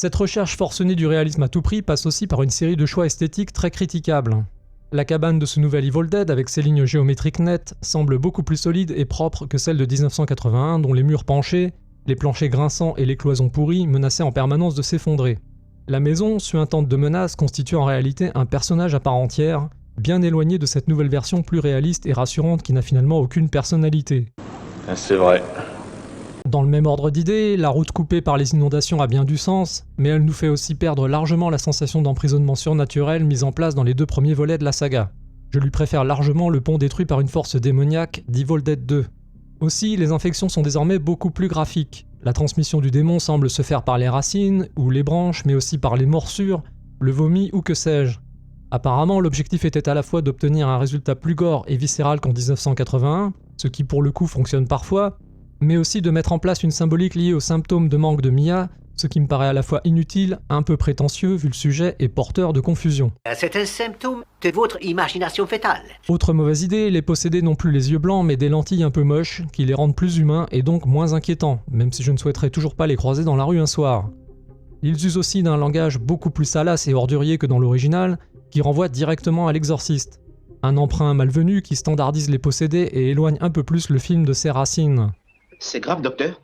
Cette recherche forcenée du réalisme à tout prix passe aussi par une série de choix esthétiques très critiquables. La cabane de ce nouvel Evil Dead, avec ses lignes géométriques nettes, semble beaucoup plus solide et propre que celle de 1981, dont les murs penchés, les planchers grinçants et les cloisons pourries menaçaient en permanence de s'effondrer. La maison, suintante de menaces, constitue en réalité un personnage à part entière, bien éloigné de cette nouvelle version plus réaliste et rassurante qui n'a finalement aucune personnalité. C'est vrai. Dans le même ordre d'idées, la route coupée par les inondations a bien du sens, mais elle nous fait aussi perdre largement la sensation d'emprisonnement surnaturel mise en place dans les 2 premiers volets de la saga. Je lui préfère largement le pont détruit par une force démoniaque d'Evil Dead 2. Aussi, les infections sont désormais beaucoup plus graphiques. La transmission du démon semble se faire par les racines, ou les branches, mais aussi par les morsures, le vomi ou que sais-je. Apparemment, l'objectif était à la fois d'obtenir un résultat plus gore et viscéral qu'en 1981, ce qui pour le coup fonctionne parfois, mais aussi de mettre en place une symbolique liée aux symptômes de manque de Mia, ce qui me paraît à la fois inutile, un peu prétentieux vu le sujet et porteur de confusion. C'est un symptôme de votre imagination fétale. Autre mauvaise idée, les possédés n'ont plus les yeux blancs mais des lentilles un peu moches, qui les rendent plus humains et donc moins inquiétants, même si je ne souhaiterais toujours pas les croiser dans la rue un soir. Ils usent aussi d'un langage beaucoup plus salace et ordurier que dans l'original, qui renvoie directement à l'exorciste. Un emprunt malvenu qui standardise les possédés et éloigne un peu plus le film de ses racines. C'est grave, docteur?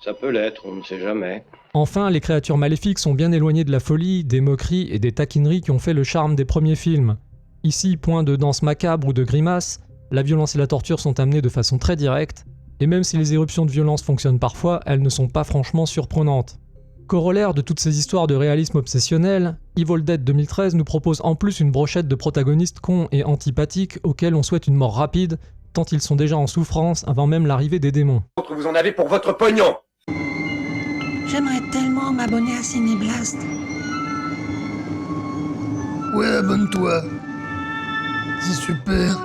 Ça peut l'être, on ne sait jamais. Enfin, les créatures maléfiques sont bien éloignées de la folie, des moqueries et des taquineries qui ont fait le charme des premiers films. Ici, point de danse macabre ou de grimace, la violence et la torture sont amenées de façon très directe, et même si les éruptions de violence fonctionnent parfois, elles ne sont pas franchement surprenantes. Corollaire de toutes ces histoires de réalisme obsessionnel, Evil Dead 2013 nous propose en plus une brochette de protagonistes cons et antipathiques auxquels on souhaite une mort rapide, tant ils sont déjà en souffrance avant même l'arrivée des démons. Vous en avez pour votre pognon! J'aimerais tellement m'abonner à Cinéblast. Ouais, abonne-toi. C'est super.